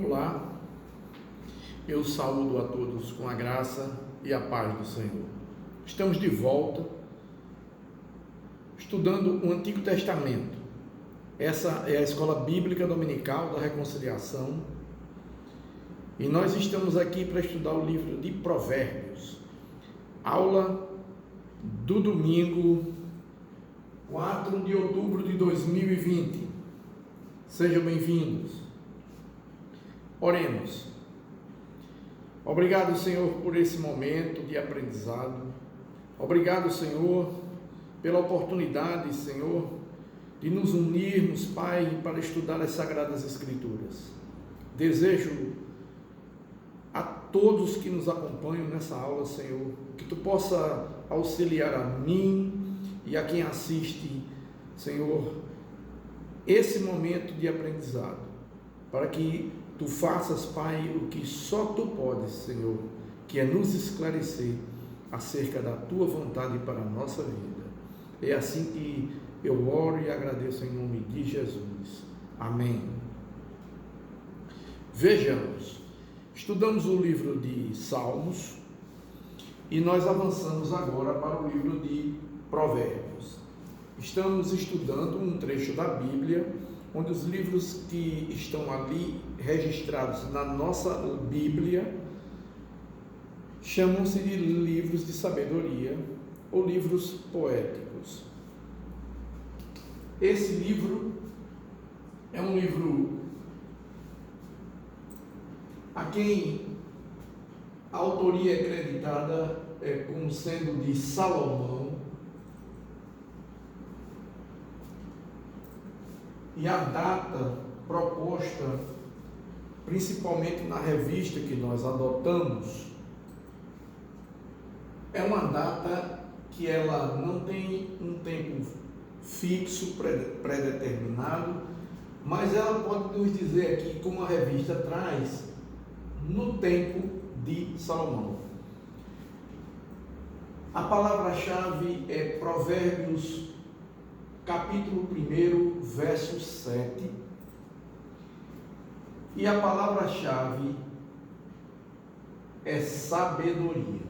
Olá, eu saúdo a todos com a graça e a paz do Senhor. Estamos de volta estudando o Antigo Testamento. Essa é a Escola Bíblica Dominical da Reconciliação e nós estamos aqui para estudar o livro de Provérbios. Aula do domingo 4 de outubro de 2020. Sejam bem-vindos. Oremos. Obrigado, Senhor, por esse momento de aprendizado. Obrigado, Senhor, pela oportunidade, Senhor, de nos unirmos, Pai, para estudar as Sagradas Escrituras. Desejo a todos que nos acompanham nessa aula, Senhor, que Tu possa auxiliar a mim e a quem assiste, Senhor, esse momento de aprendizado, para que Tu faças, Pai, o que só Tu podes, Senhor, que é nos esclarecer acerca da Tua vontade para a nossa vida. É assim que eu oro e agradeço em nome de Jesus. Amém. Vejamos, estudamos o livro de Salmos e nós avançamos agora para o livro de Provérbios. Estamos estudando um trecho da Bíblia, onde os livros que estão ali registrados na nossa Bíblia chamam-se de livros de sabedoria ou livros poéticos. Esse livro é um livro a quem a autoria é acreditada como sendo de Salomão, e a data proposta, principalmente na revista que nós adotamos, é uma data que ela não tem um tempo fixo, pré-determinado, mas ela pode nos dizer aqui, como a revista traz, no tempo de Salomão. A palavra-chave é Provérbios, capítulo 1, verso 7, e a palavra-chave é sabedoria.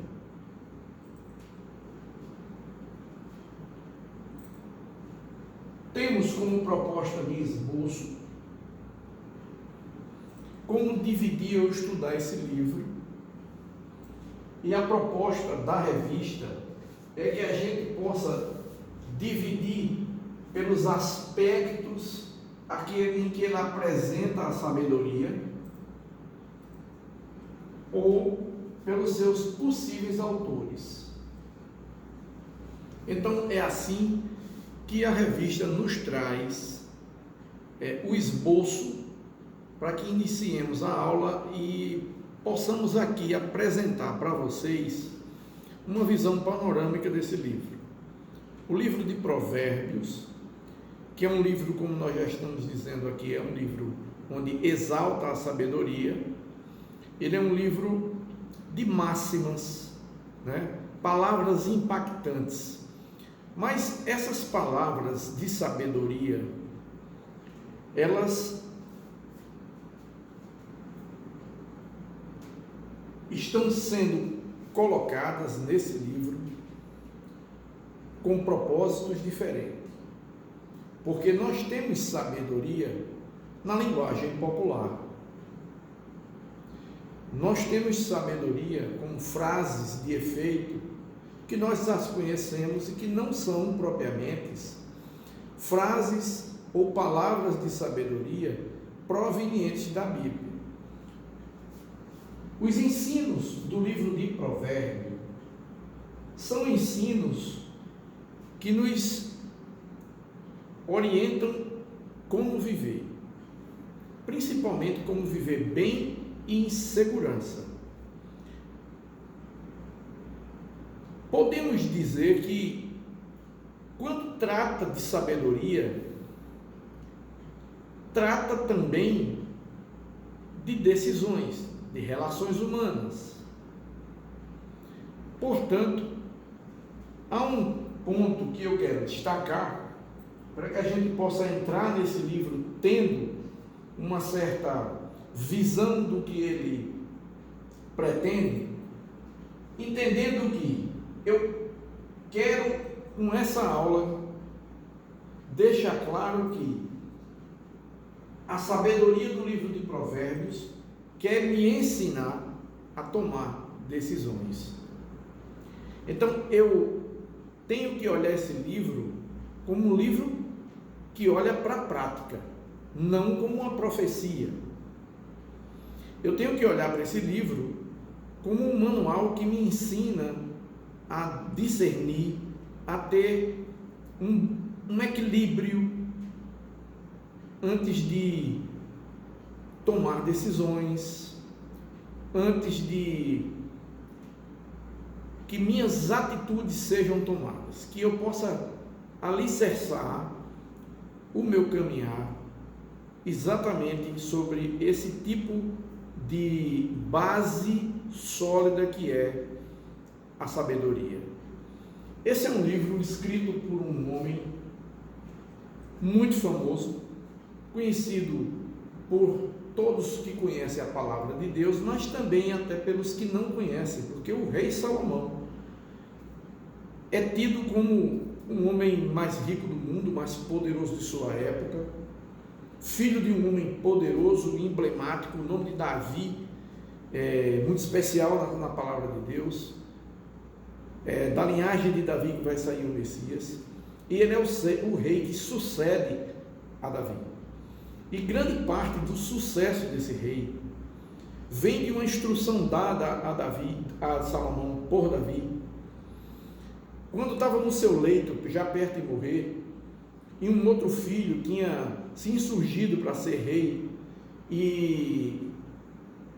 Temos como proposta de esboço como dividir ou estudar esse livro, e a proposta da revista é que a gente possa dividir pelos aspectos em que ele apresenta a sabedoria ou pelos seus possíveis autores. Então é assim que a revista nos traz o esboço para que iniciemos a aula e possamos aqui apresentar para vocês uma visão panorâmica desse livro. O livro de Provérbios, que é um livro, como nós já estamos dizendo aqui, é um livro onde exalta a sabedoria. Ele é um livro de máximas, palavras impactantes. Mas essas palavras de sabedoria, elas estão sendo colocadas nesse livro com propósitos diferentes. Porque nós temos sabedoria na linguagem popular. Nós temos sabedoria com frases de efeito que nós as conhecemos e que não são propriamente frases ou palavras de sabedoria provenientes da Bíblia. Os ensinos do livro de Provérbios são ensinos que nos orientam como viver, principalmente como viver bem e em segurança. Podemos dizer que, quando trata de sabedoria, trata também de decisões, de relações humanas. Portanto, há um ponto que eu quero destacar para que a gente possa entrar nesse livro tendo uma certa visão do que ele pretende, entendendo que eu quero, com essa aula, deixar claro que a sabedoria do livro de Provérbios quer me ensinar a tomar decisões. Então, eu tenho que olhar esse livro como um livro que olha para a prática, não como uma profecia. Eu tenho que olhar para esse livro como um manual que me ensina a discernir, a ter um equilíbrio antes de tomar decisões, antes de que minhas atitudes sejam tomadas, que eu possa alicerçar o meu caminhar exatamente sobre esse tipo de base sólida que é a sabedoria. Esse é um livro escrito por um homem muito famoso, conhecido por todos que conhecem a palavra de Deus, mas também até pelos que não conhecem, porque o rei Salomão é tido como um homem mais rico do mundo, mais poderoso de sua época, filho de um homem poderoso e emblemático. O nome de Davi é muito especial na palavra de Deus. Da linhagem de Davi que vai sair o Messias, e ele é o rei que sucede a Davi. E grande parte do sucesso desse rei vem de uma instrução dada a Salomão por Davi, quando estava no seu leito, já perto de morrer, e um outro filho tinha se insurgido para ser rei, e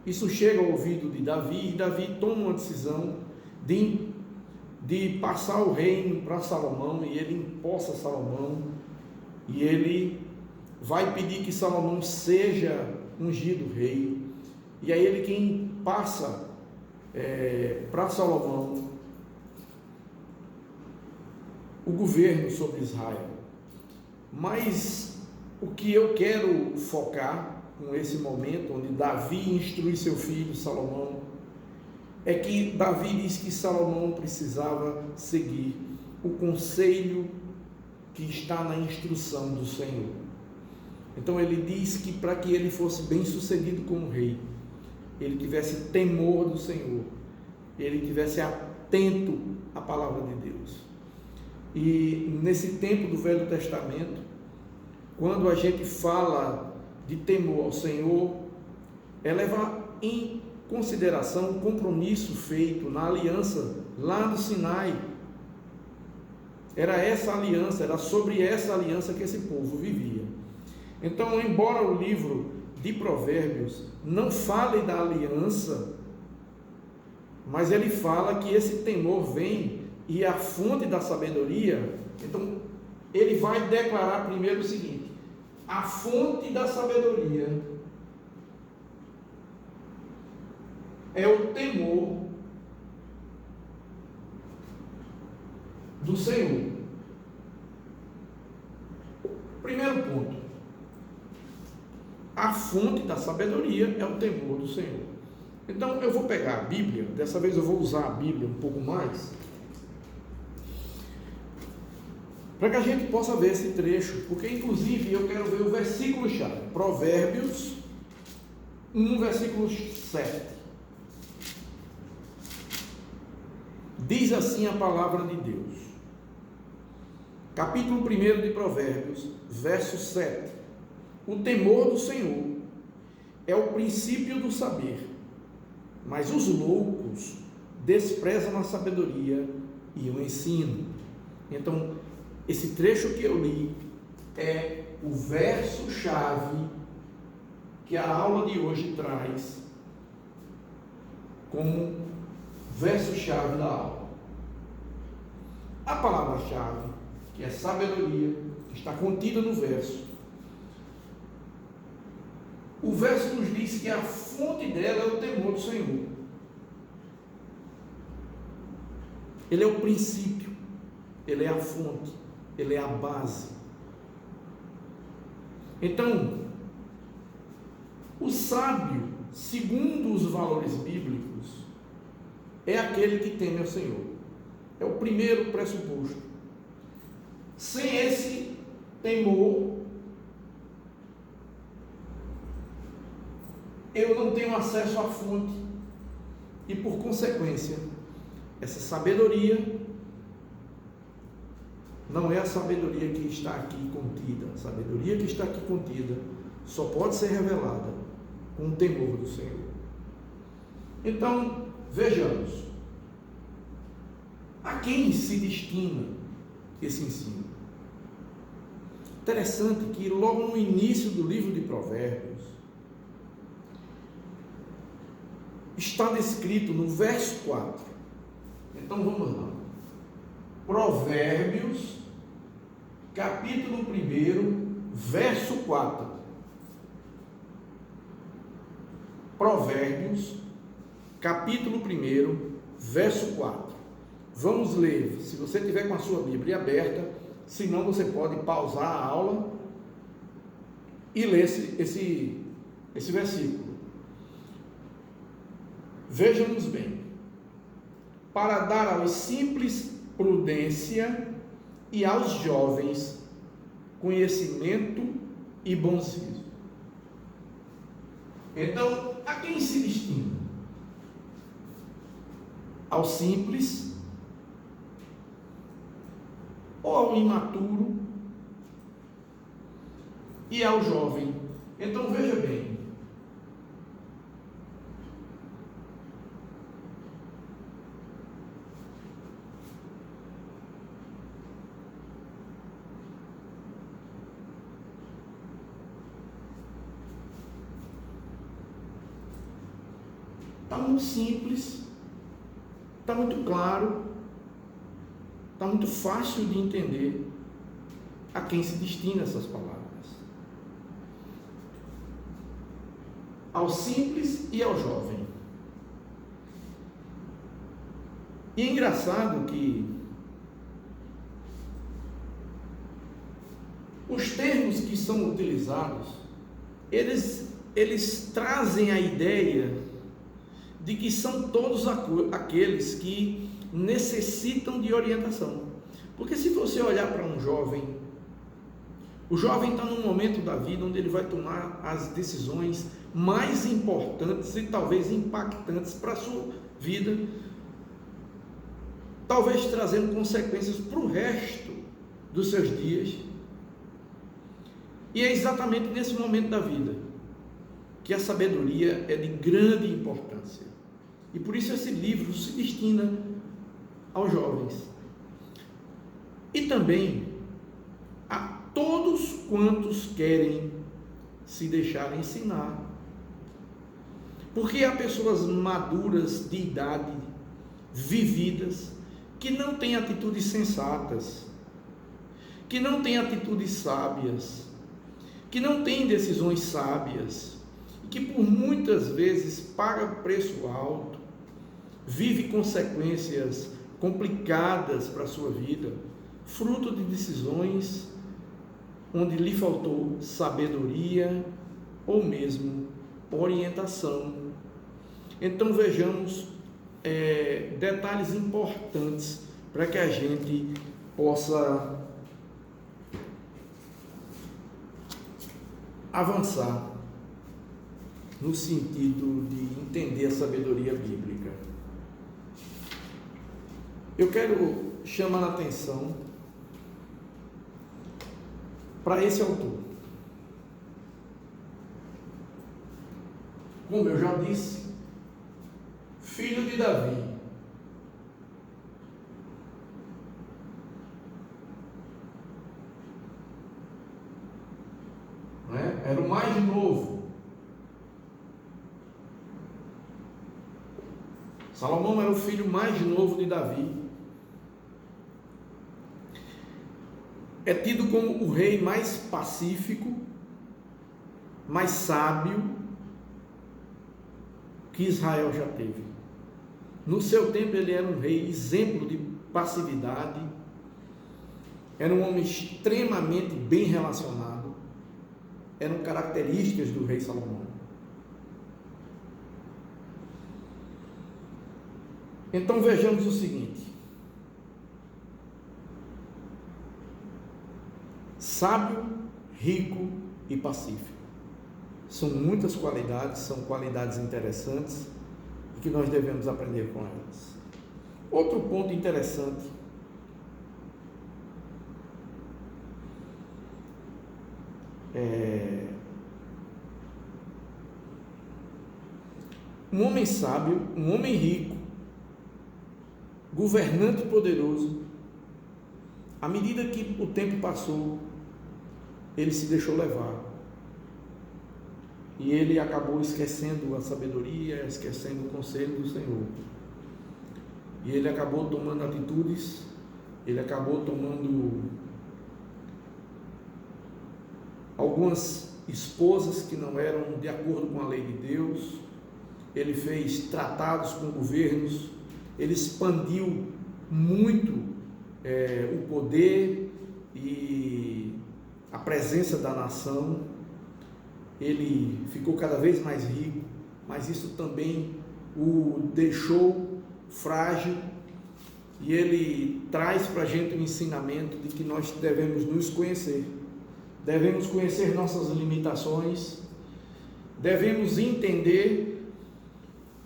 isso chega ao ouvido de Davi, e Davi toma uma decisão de passar o reino para Salomão, e ele empossa Salomão, e ele vai pedir que Salomão seja ungido rei, e aí ele quem passa para Salomão o governo sobre Israel. Mas o que eu quero focar com esse momento, onde Davi instrui seu filho Salomão, é que Davi diz que Salomão precisava seguir o conselho que está na instrução do Senhor. Então ele diz que para que ele fosse bem sucedido como rei, ele tivesse temor do Senhor, ele tivesse atento à palavra de Deus. E nesse tempo do Velho Testamento, quando a gente fala de temor ao Senhor, é levar em consideração o compromisso feito na aliança lá no Sinai. Era essa aliança, era sobre essa aliança que esse povo vivia. Então, embora o livro de Provérbios não fale da aliança, mas ele fala que esse temor vem e é a fonte da sabedoria. Então, ele vai declarar primeiro o seguinte: a fonte da sabedoria é o temor do Senhor. Primeiro ponto: a fonte da sabedoria é o temor do Senhor. Então eu vou pegar a Bíblia, dessa vez eu vou usar a Bíblia um pouco mais, para que a gente possa ver esse trecho, porque inclusive eu quero ver o versículo-chave, Provérbios 1, versículo 7. Diz assim a palavra de Deus, capítulo 1 de Provérbios, verso 7. O temor do Senhor é o princípio do saber, mas os loucos desprezam a sabedoria e o ensino. Então, esse trecho que eu li é o verso-chave que a aula de hoje traz como verso-chave da aula. A palavra-chave, que é sabedoria, que está contida no verso. O verso nos diz que a fonte dela é o temor do Senhor. Ele é o princípio, ele é a fonte, ele é a base. Então, O sábio, segundo os valores bíblicos, é aquele que teme ao Senhor. É o primeiro pressuposto. Sem esse temor, eu não tenho acesso à fonte e, por consequência, essa sabedoria não é a sabedoria que está aqui contida. A sabedoria que está aqui contida só pode ser revelada com o temor do Senhor. Então, vejamos, a quem se destina esse ensino? Interessante que logo no início do livro de Provérbios, está descrito no verso 4. Então vamos lá. Provérbios, capítulo 1, verso 4. Provérbios, capítulo 1, verso 4. Vamos ler, se você tiver com a sua Bíblia aberta, senão você pode pausar a aula e ler esse versículo. Vejamos bem. Para dar aos simples prudência e aos jovens conhecimento e bom senso. Então, a quem se destina? Ao simples ou ao imaturo e ao jovem? Então veja bem, está muito simples, está muito claro, está muito fácil de entender a quem se destina essas palavras. Ao simples e ao jovem. E é engraçado que os termos que são utilizados, eles trazem a ideia de que são todos aqueles que necessitam de orientação. Porque se você olhar para um jovem, o jovem está num momento da vida onde ele vai tomar as decisões mais importantes e talvez impactantes para a sua vida, talvez trazendo consequências para o resto dos seus dias. E é exatamente nesse momento da vida que a sabedoria é de grande importância. E por isso esse livro se destina aos jovens. E também a todos quantos querem se deixar ensinar. Porque há pessoas maduras de idade, vividas, que não têm atitudes sensatas, que não têm atitudes sábias, que não têm decisões sábias, e que por muitas vezes paga preço alto, vive consequências complicadas para a sua vida, fruto de decisões onde lhe faltou sabedoria ou mesmo orientação. Então vejamos detalhes importantes para que a gente possa avançar no sentido de entender a sabedoria bíblica. Eu quero chamar a atenção para esse autor. Como eu já disse, filho de Davi. Era o mais novo. Salomão era o filho mais novo de Davi. É tido como o rei mais pacífico, mais sábio que Israel já teve. No seu tempo ele era um rei exemplo de passividade, era um homem extremamente bem relacionado, eram características do rei Salomão. Então vejamos o seguinte: sábio, rico e pacífico. São muitas qualidades, são qualidades interessantes e que nós devemos aprender com elas. Outro ponto interessante um homem sábio, um homem rico, governante poderoso, à medida que o tempo passou, ele se deixou levar. E ele acabou esquecendo a sabedoria, esquecendo o conselho do Senhor. E ele acabou tomando atitudes, ele acabou tomando algumas esposas que não eram de acordo com a lei de Deus. Ele fez tratados com governos, ele expandiu muito o poder e a presença da nação. Ele ficou cada vez mais rico, mas isso também o deixou frágil, e ele traz para a gente um ensinamento de que nós devemos nos conhecer, devemos conhecer nossas limitações, devemos entender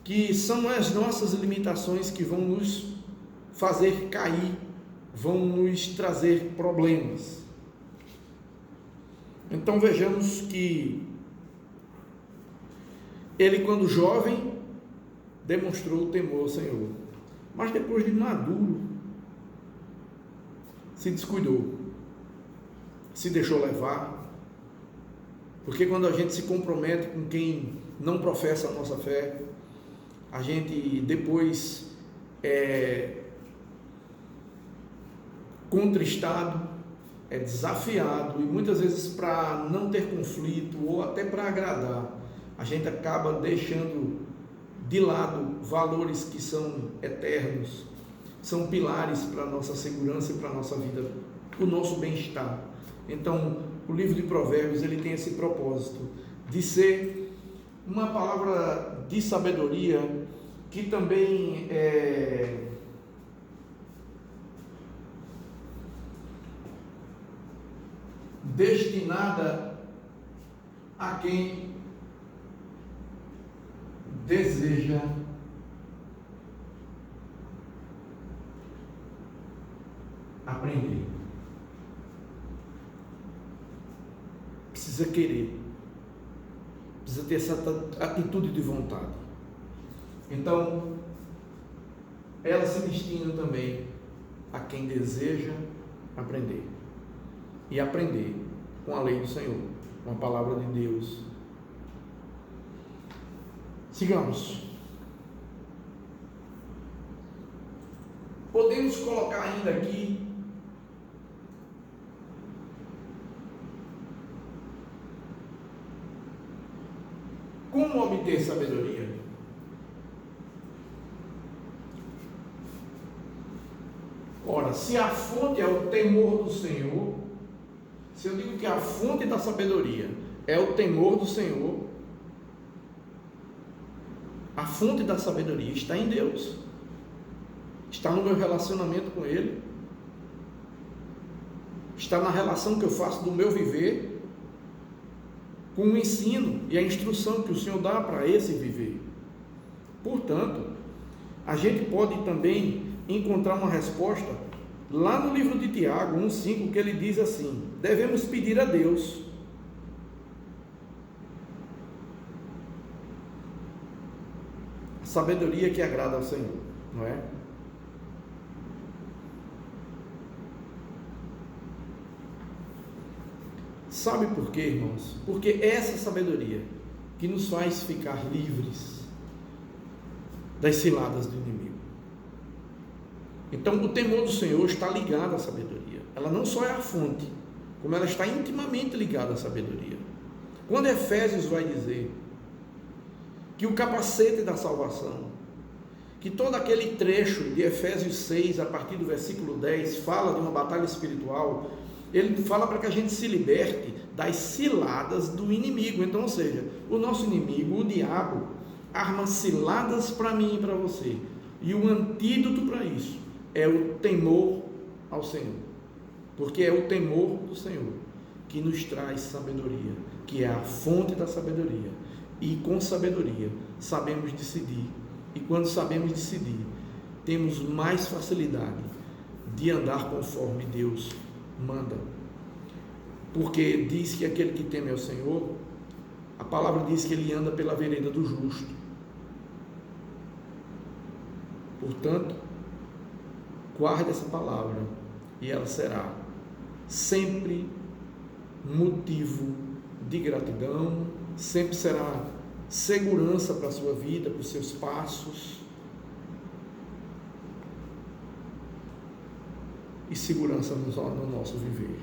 que são as nossas limitações que vão nos fazer cair, vão nos trazer problemas. Então vejamos que ele, quando jovem, demonstrou o temor ao Senhor, mas depois de maduro, se descuidou, se deixou levar, porque quando a gente se compromete com quem não professa a nossa fé, a gente depois é contristado, é desafiado, e muitas vezes, para não ter conflito ou até para agradar, a gente acaba deixando de lado valores que são eternos, são pilares para a nossa segurança e para a nossa vida, para o nosso bem-estar. Então, o livro de Provérbios, ele tem esse propósito de ser uma palavra de sabedoria que também é destinada a quem deseja aprender, precisa querer, precisa ter essa atitude de vontade. Então, ela se destina também a quem deseja aprender, e aprender com a lei do Senhor, com a palavra de Deus. Sigamos. Podemos colocar ainda aqui como obter sabedoria. Ora, se a fonte é o temor do Senhor, se eu digo que a fonte da sabedoria é o temor do Senhor, a fonte da sabedoria está em Deus, está no meu relacionamento com Ele, está na relação que eu faço do meu viver com o ensino e a instrução que o Senhor dá para esse viver. Portanto, a gente pode também encontrar uma resposta lá no livro de Tiago 1,5, que ele diz assim: devemos pedir a Deus a sabedoria que agrada ao Senhor, não é? Sabe por quê, irmãos? Porque essa sabedoria que nos faz ficar livres das ciladas do inimigo. Então, o temor do Senhor está ligado à sabedoria. Ela não só é a fonte, como ela está intimamente ligada à sabedoria. Quando Efésios vai dizer que o capacete da salvação, que todo aquele trecho de Efésios 6, a partir do versículo 10, fala de uma batalha espiritual, ele fala para que a gente se liberte das ciladas do inimigo. Então, ou seja, o nosso inimigo, o diabo, arma ciladas para mim e para você. E o antídoto para isso é o temor ao Senhor, porque é o temor do Senhor que nos traz sabedoria, que é a fonte da sabedoria, e com sabedoria sabemos decidir, e quando sabemos decidir, temos mais facilidade de andar conforme Deus manda, porque diz que aquele que teme ao Senhor, a palavra diz que ele anda pela vereda do justo. Portanto, guarde essa palavra e ela será sempre motivo de gratidão, sempre será segurança para a sua vida, para os seus passos, e segurança no nosso viver.